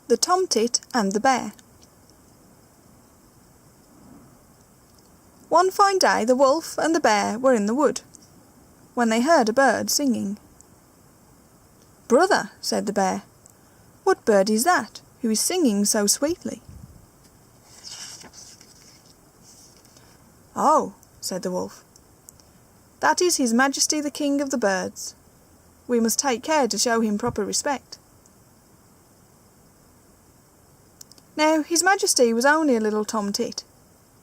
The Tom-Tit and the Bear. One fine day the wolf and the bear were in the wood, when they heard a bird singing. "Brother," said the bear, "what bird is that, who is singing so sweetly?" "Oh," said the wolf, "that is His Majesty the King of the Birds. We must take care to show him proper respect." Now His Majesty was only a little Tom-Tit,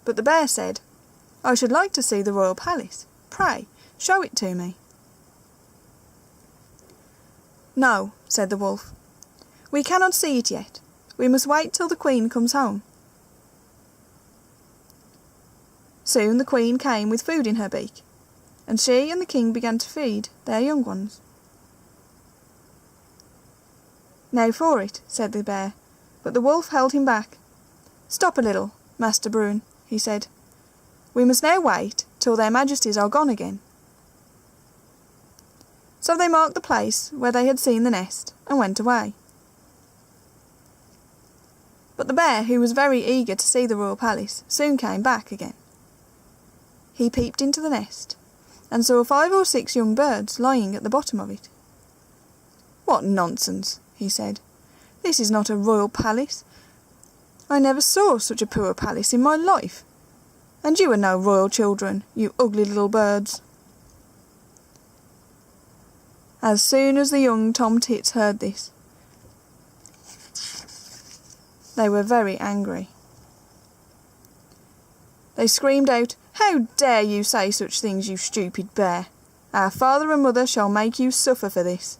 but the bear said, "I should like to see the royal palace. Pray, show it to me." "No," said the wolf, "we cannot see it yet. We must wait till the Queen comes home." Soon the Queen came with food in her beak, and she and the King began to feed their young ones. "Now for it," said the bear, but the wolf held him back. "Stop a little, Master Bruin," he said. "We must now wait till their Majesties are gone again." So they marked the place where they had seen the nest and went away. But the bear, who was very eager to see the royal palace, soon came back again. He peeped into the nest and saw 5 or 6 young birds lying at the bottom of it. "What nonsense," he said. "This is not a royal palace. I never saw such a poor palace in my life. And you are no royal children, you ugly little birds." As soon as the young Tom-Tits heard this, they were very angry. They screamed out, "How dare you say such things, you stupid bear? Our father and mother shall make you suffer for this."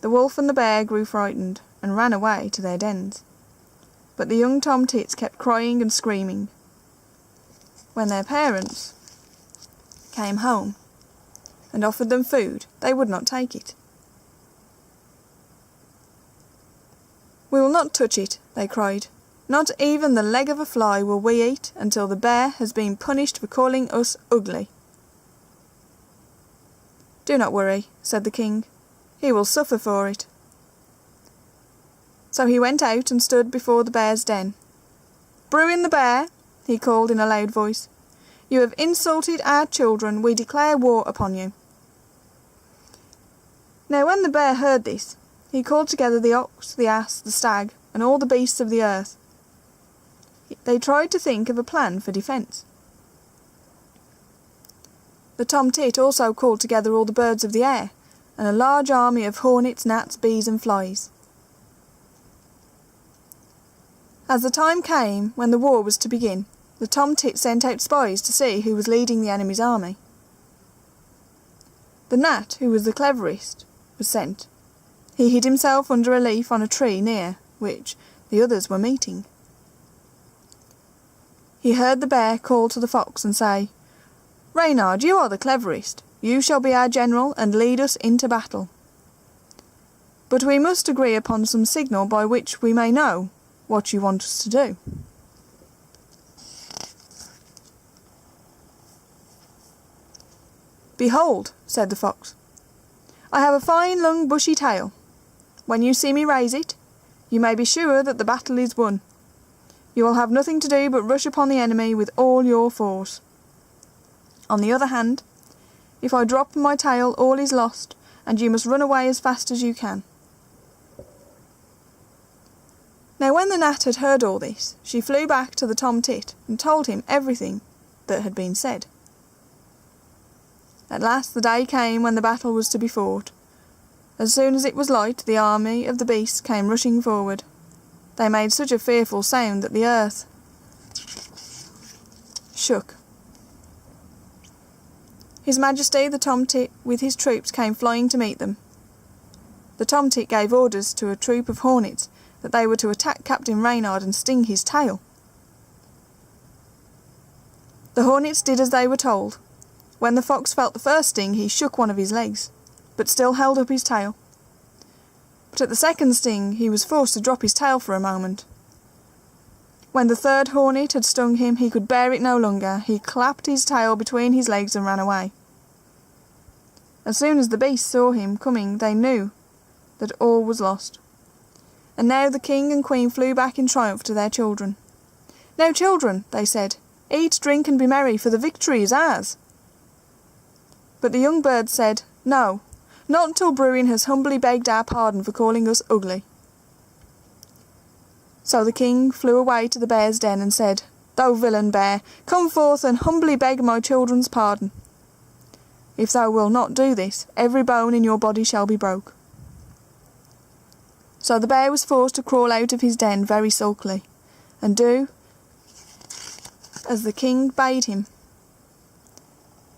The wolf and the bear grew frightened and ran away to their dens, but the young Tom-Tits kept crying and screaming. When their parents came home and offered them food, they would not take it. "We will not touch it," they cried. "Not even the leg of a fly will we eat until the bear has been punished for calling us ugly." "Do not worry," said the King. "He will suffer for it." So he went out and stood before the bear's den. "Bruin the bear," he called in a loud voice, "you have insulted our children. We declare war upon you." Now when the bear heard this, he called together the ox, the ass, the stag, and all the beasts of the earth. They tried to think of a plan for defence. The Tom-Tit also called together all the birds of the air, and a large army of hornets, gnats, bees, and flies. As the time came when the war was to begin, the Tom-Tit sent out spies to see who was leading the enemy's army. The gnat, who was the cleverest, was sent. He hid himself under a leaf on a tree near which the others were meeting. He heard the bear call to the fox and say, "Reynard, you are the cleverest. You shall be our general and lead us into battle. But we must agree upon some signal by which we may know what you want us to do." "Behold," said the fox, "I have a fine long bushy tail. When you see me raise it, you may be sure that the battle is won. You will have nothing to do but rush upon the enemy with all your force. On the other hand, if I drop my tail, all is lost, and you must run away as fast as you can." Now when the gnat had heard all this, she flew back to the Tom-Tit and told him everything that had been said. At last the day came when the battle was to be fought. As soon as it was light, the army of the beasts came rushing forward. They made such a fearful sound that the earth shook. His Majesty the Tom-Tit with his troops came flying to meet them. The Tom-Tit gave orders to a troop of hornets that they were to attack Captain Reynard and sting his tail. The hornets did as they were told. When the fox felt the first sting, he shook one of his legs, but still held up his tail. But at the second sting, he was forced to drop his tail for a moment. When the third hornet had stung him, he could bear it no longer. He clapped his tail between his legs and ran away. As soon as the beasts saw him coming, they knew that all was lost. and now the king and queen flew back in triumph to their children. "Now, children," they said, "eat, drink and be merry, for the victory is ours." But the young birds said, "No, not until Bruin has humbly begged our pardon for calling us ugly." So the king flew away to the bear's den and said, "Thou villain bear, come forth and humbly beg my children's pardon. If thou wilt not do this, every bone in your body shall be broke." So the bear was forced to crawl out of his den very sulkily, and do as the king bade him.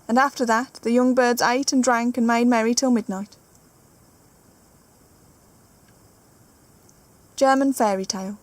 And after that the young birds ate and drank and made merry till midnight. German Fairy Tale.